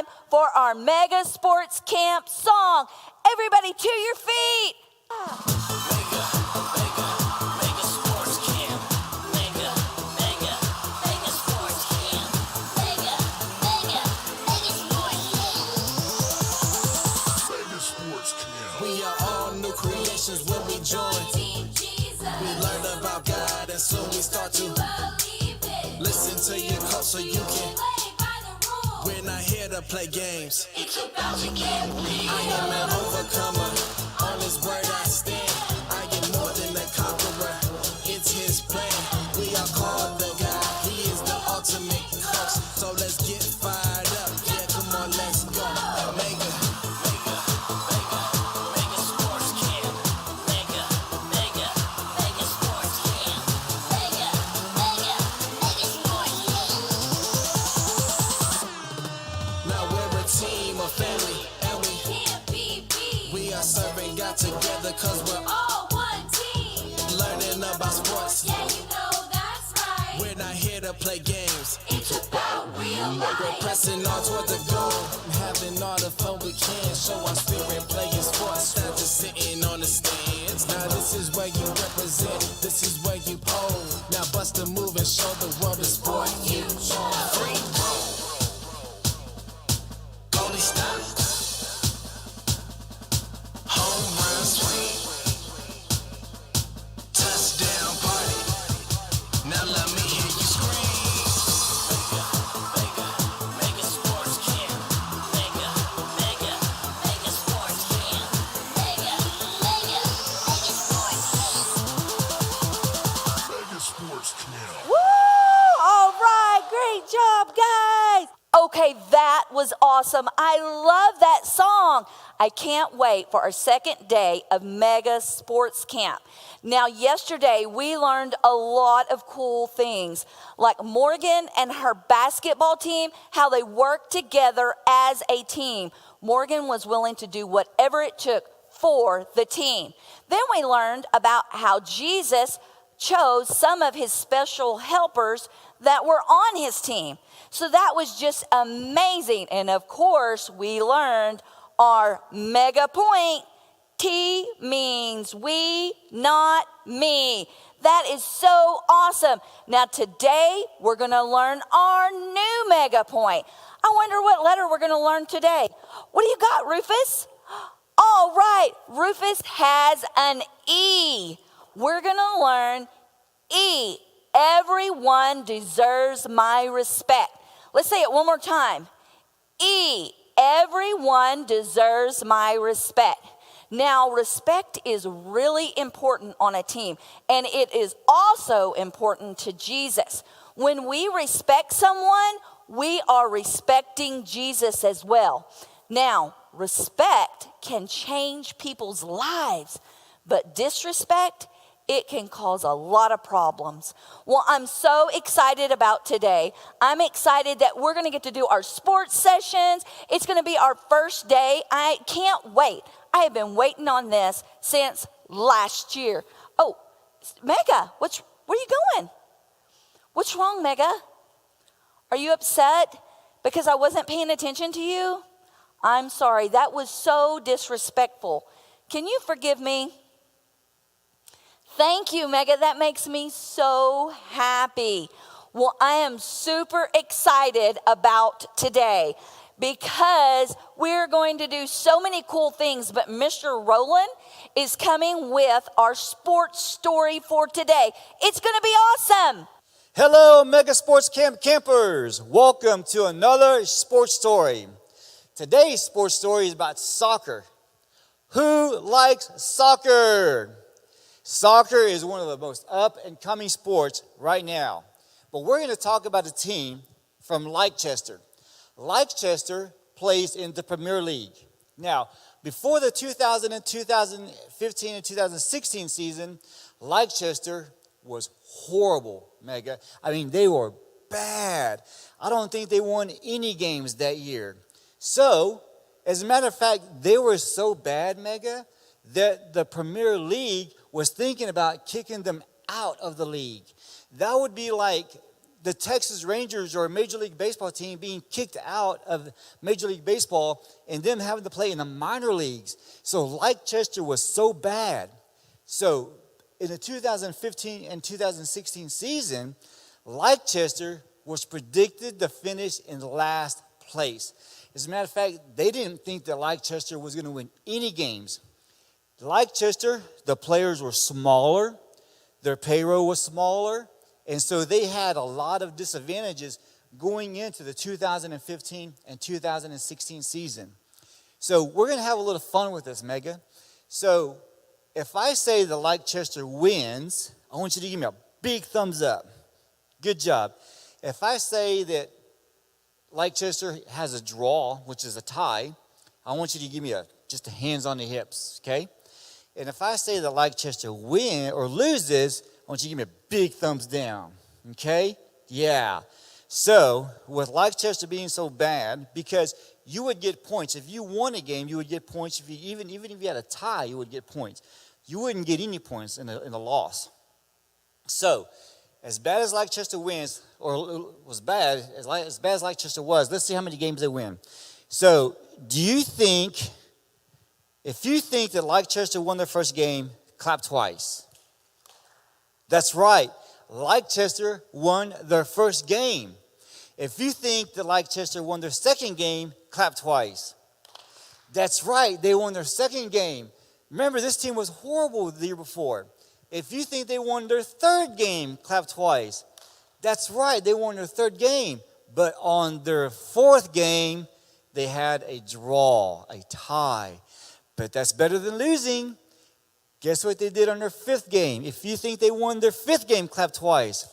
time for our Mega Sports Camp song. Everybody to your feet. We are all new creations when we join. We learn about God and soon we start to listen to your coach so you can. We're not here to play games. It's about to get real. I am an overcomer. On His word I stand. I am more than a conqueror. It's His plan. We are called the God. He is the ultimate coach. So let's get fired up. Yeah, come on, let's go. Mega. Serving God together cause we're all one team. Learning about sports. Yeah, you know that's right. We're not here to play games. It's about real life. We're pressing on toward the goal. Having all the fun we can. Show our spirit playing sports. Not just sitting on the stands. Now this is where you represent. This is where you pose. Now bust a move and show the world the sport you free. Goalie stop. Home run swing, touchdown party. Now let me hear you scream. Mega Sports Camp. Mega Sports Camp. Mega Sports Camp. Woo! All right, great job, guys. Okay, that was awesome. I love that song. I can't wait for our second day of Mega Sports Camp. Now, yesterday we learned a lot of cool things, like Morgan and her basketball team, how they work together as a team. Morgan was willing to do whatever it took for the team. Then we learned about how Jesus chose some of his special helpers that were on his team. So that was just amazing. And of course, we learned our mega point. T means we, not me. That is so awesome. Now today, we're going to learn our new mega point. I wonder what letter we're going to learn today. What do you got, Rufus? All right, Rufus has an E. We're going to learn E. Everyone deserves my respect. Let's say it one more time. E. Everyone deserves my respect. Now, respect is really important on a team, and it is also important to Jesus. When we respect someone, we are respecting Jesus as well. Now, respect can change people's lives, but disrespect, it can cause a lot of problems. Well, I'm so excited about today. I'm excited that we're going to get to do our sports sessions. It's going to be our first day. I can't wait. I have been waiting on this since last year. Oh, Mega, where are you going? What's wrong, Mega? Are you upset because I wasn't paying attention to you? I'm sorry. That was so disrespectful. Can you forgive me? Thank you, Mega. That makes me so happy. Well, I am super excited about today because we're going to do so many cool things, but Mr. Rowland is coming with our sports story for today. It's going to be awesome. Hello, Mega Sports Camp campers. Welcome to another sports story. Today's sports story is about soccer. Who likes soccer? Soccer is one of the most up-and-coming sports right now. But we're going to talk about a team from Leicester. Leicester plays in the Premier League. Now, before the 2015 and 2016 season, Leicester was horrible, Mega. I mean, they were bad. I don't think they won any games that year. So, as a matter of fact, they were so bad, Mega, that the Premier League was thinking about kicking them out of the league. That would be like the Texas Rangers or a Major League Baseball team being kicked out of Major League Baseball and them having to play in the minor leagues. So Leicester was so bad. So in the 2015 and 2016 season, Leicester was predicted to finish in last place. As a matter of fact, they didn't think that Leicester was going to win any games. Leicester, the players were smaller, their payroll was smaller, and so they had a lot of disadvantages going into the 2015 and 2016 season. So we're going to have a little fun with this, Mega. So if I say that Leicester wins, I want you to give me a big thumbs up. Good job. If I say that Leicester has a draw, which is a tie, I want you to give me just a hands on the hips, okay? And if I say that Leicester wins or loses, I want you to give me a big thumbs down, okay? Yeah. So with Leicester being so bad, because you would get points. If you won a game, you would get points. If you, even if you had a tie, you would get points. You wouldn't get any points in a loss. So as bad as Leicester wins, or was bad as Leicester was, let's see how many games they win. So do you think, if you think that Leicester won their first game, clap twice. That's right. Leicester won their first game. If you think that Leicester won their second game, clap twice. That's right. They won their second game. Remember, this team was horrible the year before. If you think they won their third game, clap twice. That's right. They won their third game. But on their fourth game, they had a draw, a tie. But that's better than losing. Guess what they did on their fifth game? If you think they won their fifth game, clap twice.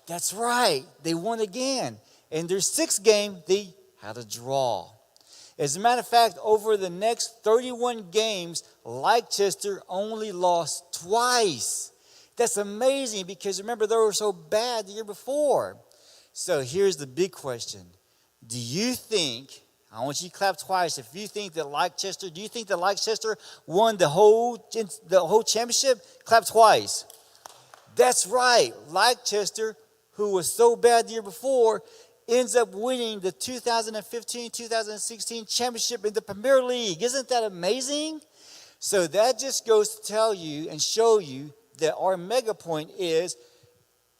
That's right. They won again. In their sixth game, they had a draw. As a matter of fact, over the next 31 games, Leicester only lost twice. That's amazing because remember, they were so bad the year before. So here's the big question. Do you think, I want you to clap twice, if you think that Leicester, do you think that Leicester won the whole championship? Clap twice. That's right. Leicester, who was so bad the year before, ends up winning the 2015-2016 championship in the Premier League. Isn't that amazing? So that just goes to tell you and show you that our mega point is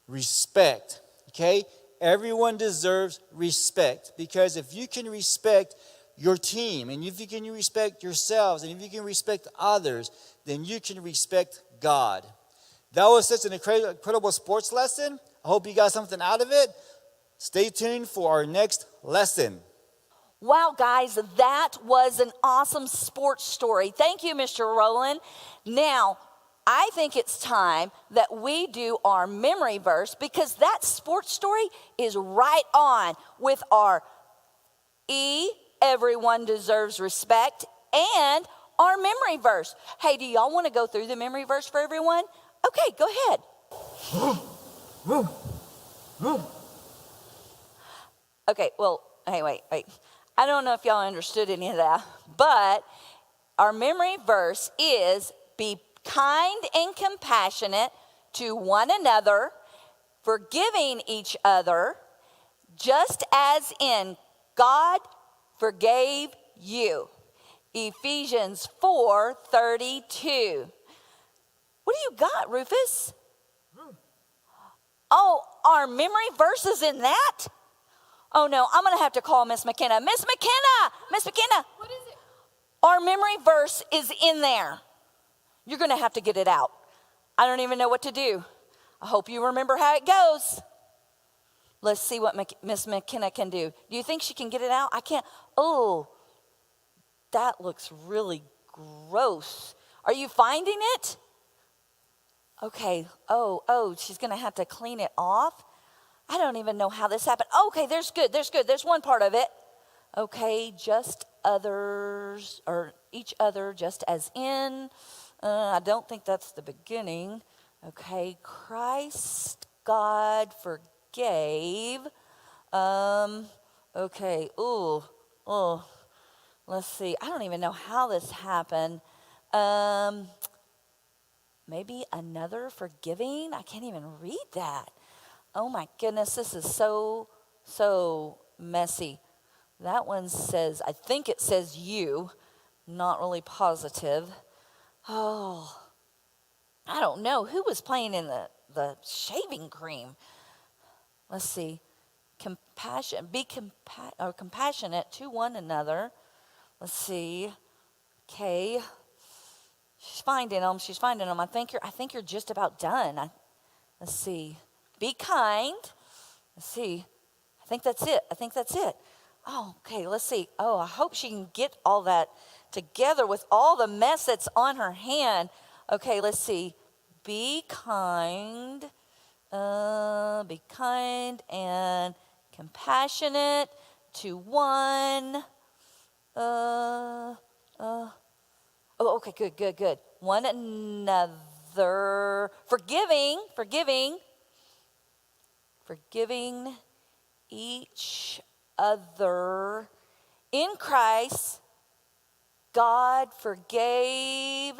respect, okay? Everyone deserves respect because if you can respect your team and if you can respect yourselves and if you can respect others, then you can respect God. That was such an incredible sports lesson. I hope you got something out of it. Stay tuned for our next lesson. Wow, guys, that was an awesome sports story. Thank you, Mr. Rowland. Now, I think it's time that we do our memory verse because that sports story is right on with our everyone deserves respect, and our memory verse. Hey, do y'all want to go through the memory verse for everyone? Okay, go ahead. Okay, well, hey, wait. I don't know if y'all understood any of that, but our memory verse is be kind and compassionate to one another, forgiving each other, just as in God forgave you. Ephesians 4:32. What do you got, Rufus? Oh, our memory verse is in that? Oh no, I'm going to have to call Miss McKenna. Miss McKenna! What is it? Our memory verse is in there. You're going to have to get it out. I don't even know what to do. I hope you remember how it goes. Let's see what Miss McKenna can do. Do you think she can get it out? I can't. Oh, that looks really gross. Are you finding it? Okay. Oh, she's going to have to clean it off. I don't even know how this happened. Okay, there's good. There's one part of it. Okay, just others, or each other, just as in. I don't think that's the beginning. Okay, Christ, God forgave. Okay, let's see. I don't even know how this happened. Maybe another forgiving? I can't even read that. Oh my goodness, this is so messy. That one says, I think it says you, not really positive. Oh, I don't know. Who was playing in the shaving cream? Let's see. Compassionate to one another. Let's see. Okay. She's finding them. I think you're just about done. Let's see. Be kind. Let's see. I think that's it. Oh, okay. Let's see. Oh, I hope she can get all that together with all the mess that's on her hand. Okay, let's see. Be kind. Be kind and compassionate to one. Oh, okay, good. One another. Forgiving each other. In Christ, God forgave.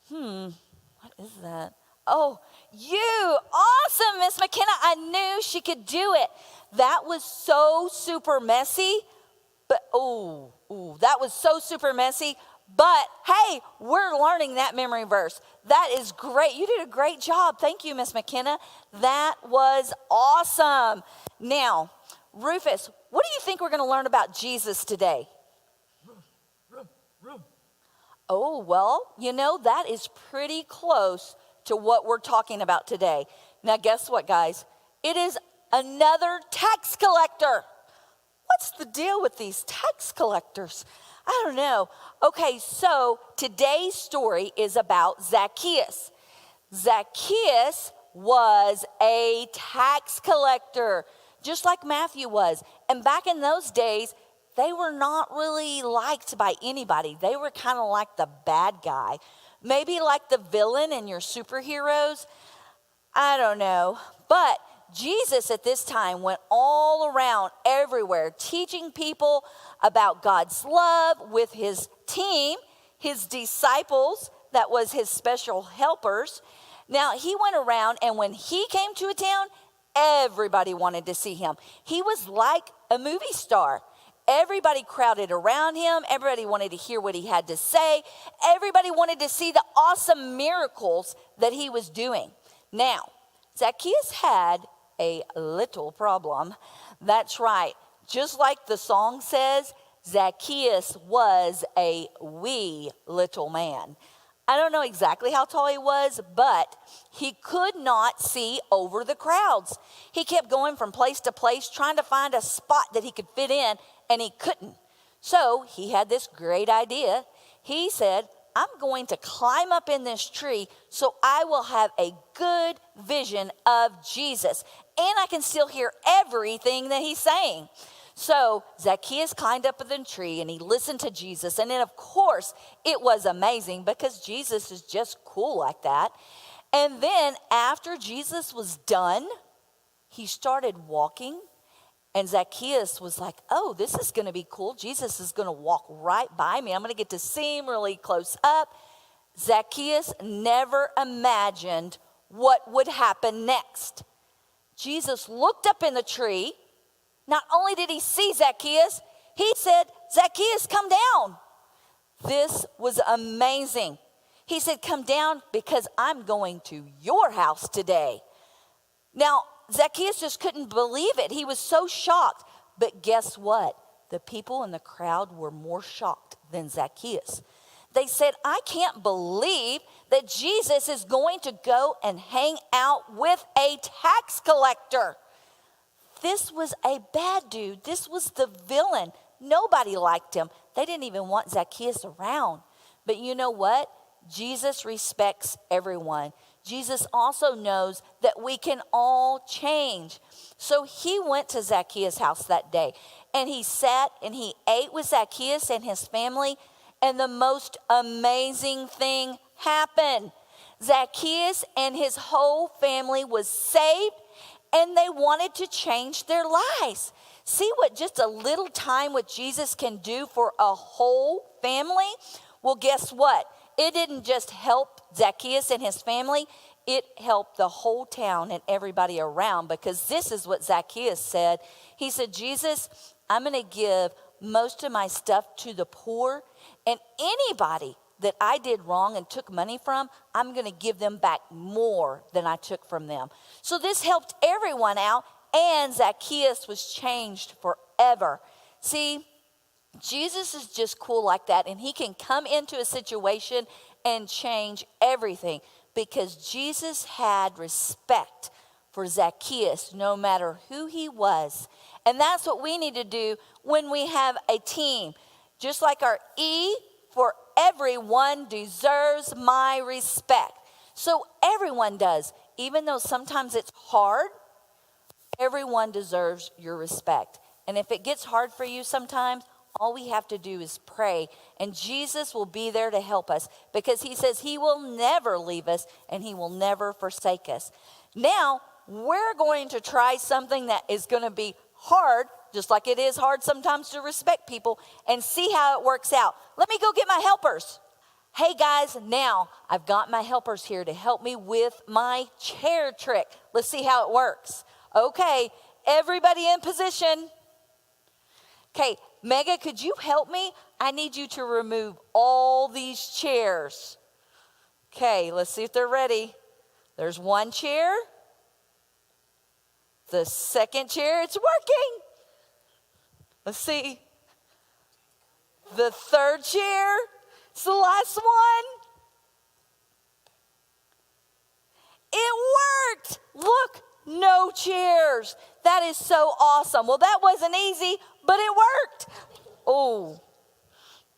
What is that? Oh, you. Awesome, Miss McKenna. I knew she could do it. That was so super messy. But, that was so super messy. But, hey, we're learning that memory verse. That is great. You did a great job. Thank you, Miss McKenna. That was awesome. Now, Rufus, what do you think we're going to learn about Jesus today? Oh, well, that is pretty close to what we're talking about today. Now, guess what, guys? It is another tax collector. What's the deal with these tax collectors? I don't know. Okay, so today's story is about Zacchaeus. Zacchaeus was a tax collector, just like Matthew was. And back in those days, they were not really liked by anybody. They were kind of like the bad guy. Maybe like the villain in your superheroes. I don't know. But Jesus at this time went all around everywhere, teaching people about God's love with his team, his disciples, that was his special helpers. Now, he went around, and when he came to a town, everybody wanted to see him. He was like a movie star. Everybody crowded around him. Everybody wanted to hear what he had to say. Everybody wanted to see the awesome miracles that he was doing. Now, Zacchaeus had a little problem. That's right. Just like the song says, Zacchaeus was a wee little man. I don't know exactly how tall he was, but he could not see over the crowds. He kept going from place to place trying to find a spot that he could fit in, and he couldn't. So he had this great idea. He said, I'm going to climb up in this tree so I will have a good vision of Jesus. And I can still hear everything that he's saying. So Zacchaeus climbed up in the tree and he listened to Jesus. And then, of course, it was amazing because Jesus is just cool like that. And then after Jesus was done, he started walking. And Zacchaeus was like, oh, this is going to be cool. Jesus is going to walk right by me. I'm going to get to see him really close up. Zacchaeus never imagined what would happen next. Jesus looked up in the tree. Not only did he see Zacchaeus, he said, Zacchaeus, come down. This was amazing. He said, come down because I'm going to your house today. Now, Zacchaeus just couldn't believe it. He was so shocked. But guess what? The people in the crowd were more shocked than Zacchaeus. They said, I can't believe that Jesus is going to go and hang out with a tax collector. This was a bad dude. This was the villain. Nobody liked him. They didn't even want Zacchaeus around. But you know what? Jesus respects everyone. Jesus also knows that we can all change. So he went to Zacchaeus' house that day. And he sat and he ate with Zacchaeus and his family. And the most amazing thing happened. Zacchaeus and his whole family was saved. And they wanted to change their lives. See what just a little time with Jesus can do for a whole family? Well, guess what? It didn't just help Zacchaeus and his family. it helped the whole town and everybody around, because this is what Zacchaeus said. He said, Jesus, I'm going to give most of my stuff to the poor, and anybody that I did wrong and took money from, I'm going to give them back more than I took from them. So this helped everyone out, and Zacchaeus was changed forever. See, Jesus is just cool like that, and he can come into a situation and change everything, because Jesus had respect for Zacchaeus no matter who he was. And that's what we need to do when we have a team. Just like our E for everyone deserves my respect. So everyone does. Even though sometimes it's hard, everyone deserves your respect. And if it gets hard for you sometimes, all we have to do is pray, and Jesus will be there to help us, because he says he will never leave us and he will never forsake us. Now, we're going to try something that is going to be hard, just like it is hard sometimes to respect people, and see how it works out. Let me go get my helpers. Hey guys, now I've got my helpers here to help me with my chair trick. Let's see how it works. Okay, everybody in position. Okay, Mega, could you help me? I need you to remove all these chairs. Okay, let's see if they're ready. There's one chair. The second chair, it's working. Let's see. The third chair, it's the last one. It worked. Look, no chairs. That is so awesome. Well, that wasn't easy, but it worked. Oh,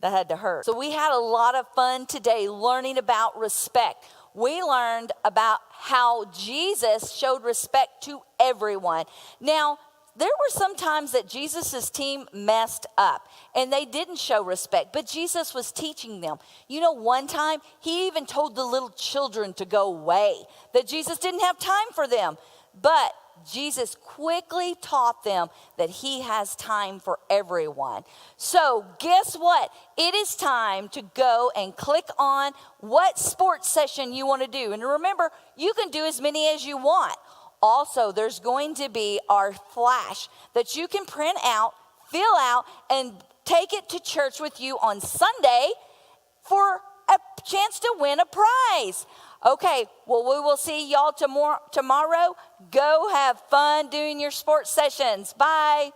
that had to hurt. So we had a lot of fun today learning about respect. We learned about how Jesus showed respect to everyone. Now, there were some times that Jesus' team messed up and they didn't show respect, but Jesus was teaching them. You know, one time he even told the little children to go away, that Jesus didn't have time for them. But Jesus quickly taught them that he has time for everyone. So guess what? It is time to go and click on what sports session you want to do. And remember, you can do as many as you want. Also, there's going to be our flash that you can print out, fill out, and take it to church with you on Sunday for a chance to win a prize. Okay, well, we will see y'all tomorrow. Go have fun doing your sports sessions. Bye.